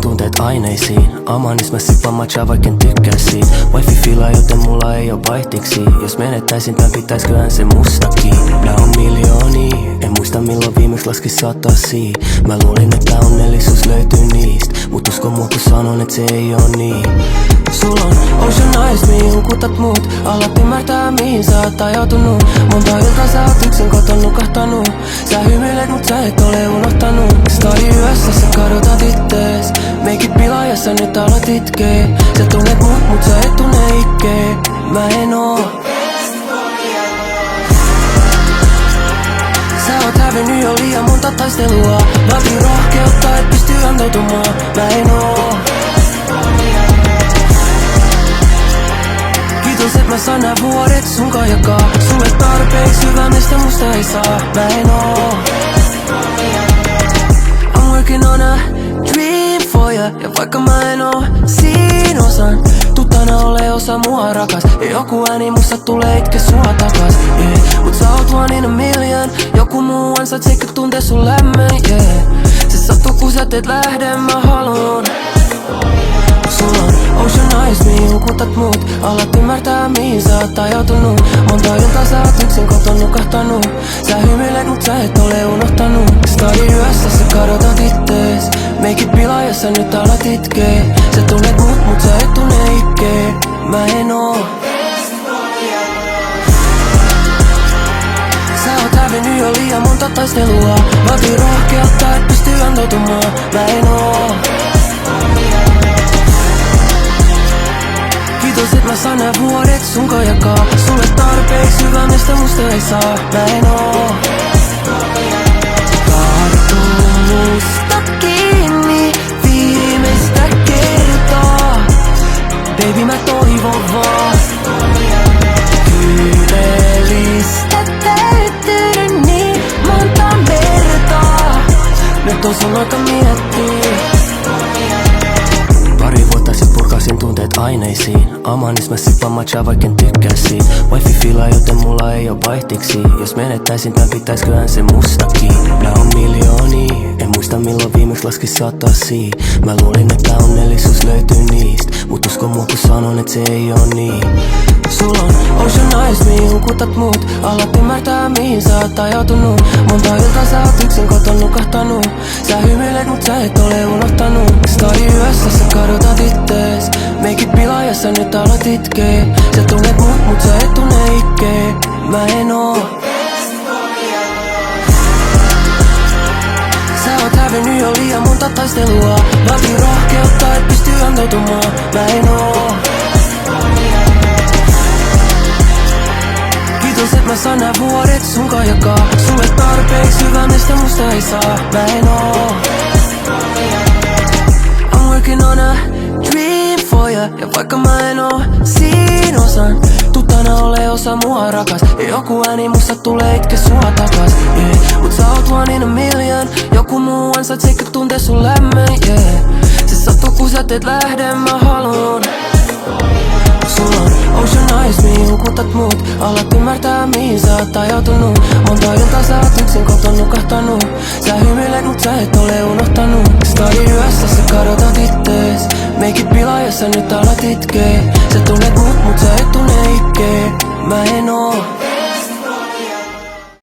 tunteet aineisiin. Amanis mä sippaan matchaa vaikken tykkää siitä. Wifi fiilaa joten mulla ei oo vaihtiksi. Jos menettäisin tän pitäisköhän se mustakin. Nää on miljoonia, en muista milloin viimeksi laski satasia. Mä luulin että onnellisuus löytyy niistä, mut usko mua kun sanon et se ei oo niin. Sulla on ocean eyes, mihin hukutat muut. Alat ymmärtää mihin sä oot ajautunut. Monta iltaa sä oot yksin koton nukahtanut. Sä hymyilet mut sä et ole unohtanut. Stadi yössä sä kadotat ittees. Meikit pilaajassa nyt alat itkee. Sä tunnet mut sä et tunne ikkee. Mä en oo. Sä oot hävinnyt jo liian monta taistelua. Vaatii rohkeutta et pystyy antautumaan. Mä en oo. Kiitos et mä saan nää vuodet sunkaan jakaa. Sulle tarpeeksi hyvä mistä musta ei saa. Mä en oo. I'm working on a dream for ya. Ja vaikka mä en oo siinä osan, tuttana ole osa mua rakas. Ja joku ääni musta tulee itke sua takas, yeah. Mut sä oot one in a million. Joku muu ansaitseekö tuntee sun lämmön, yeah. Se sattuu kun sä teet lähden mä haluun. Sulla on ocean eyes, mihin hukutat muut. Alat ymmärtää mihin sä oot ajautunut. Monta iltaa sä oot yksin koton nukahtanut. Sä hymyilet mut sä et ole unohtanut. Stadi yössä sä kadotat ittees. Meikit pilaajassa nyt alat itkee. Sä tunnet mut sä et tunne ikkee. Mä en oo. Sä oot hävinnyt jo liian monta taistelua. Vaatii rohkeutta et pystyy antautumaan. Mä en oo. Kiitos et mä saan nää vuodet sunkaan jakaa. Sulle tarpeeksi hyvä mistä musta ei saa. Mä en oo. Tartu musta kiinni viimeistä kertaa. Baby mä toivon vaan. Kyynelistä täytyy niin monta vertaa. Nyt on sun aika miettii. Pari vuotta sit purkasin tunteet aineisiin. Amanis mä sippaan matchaa vaikken tykkää siitä. Wifi fiilaa joten mulla ei oo vaihtiksi. Jos menettäisin tän pitäisköhän se mustakin. Nää on miljoonia, en muista milloin viimeksi laski satasia. Mä luulin että onnellisuus löytyy niistä, mut usko mua kun sanon et se ei oo niin. Sulla on ocean eyes, mihin hukutat muut. Alat ymmärtää mihin sä oot ajautunut. Monta iltaa sä oot yksin koton nukahtanut. Sä hymyilet mut sä et ole unohtanut. Stadi yössä sä kadotat ittees. Meikit pilaajassa nyt alat itkee. Sä tunnet mut sä et tunne ikkee. Mä en oo. Sä oot hävinnyt jo liian monta taistelua. Vaatii rohkeutta et pystyy antautumaan. Mä en oo. Kiitos et mä saan nää vuodet sunkaan jakaa. Sulle tarpeeksi hyvä mistä musta ei saa. Mä en oo. I'm working on a dream for ya. Ja vaikka mä en oo siinä osan, tuttana ole osa mua rakas. Ja joku ääni musta tulee itke sua takas, yeah. Mut sä oot one in a million. Joku muu ansaitseekö tuntee sun lämmön, yeah. Se sattuu kun sä teet lähden mä haluun. Sulla on ocean eyes, mihin hukutat muut. Alat ymmärtää mihin sä oot ajautunut. Monta iltaa sä oot yksin koton nukahtanut. Sä hymyilet mut sä et ole unohtanut. Stadi yössä sä kadotat ittees. Meikit pilaajassa nyt alat itkee. Sä tunnet mut sä et tunne ikkee. Mä en oo.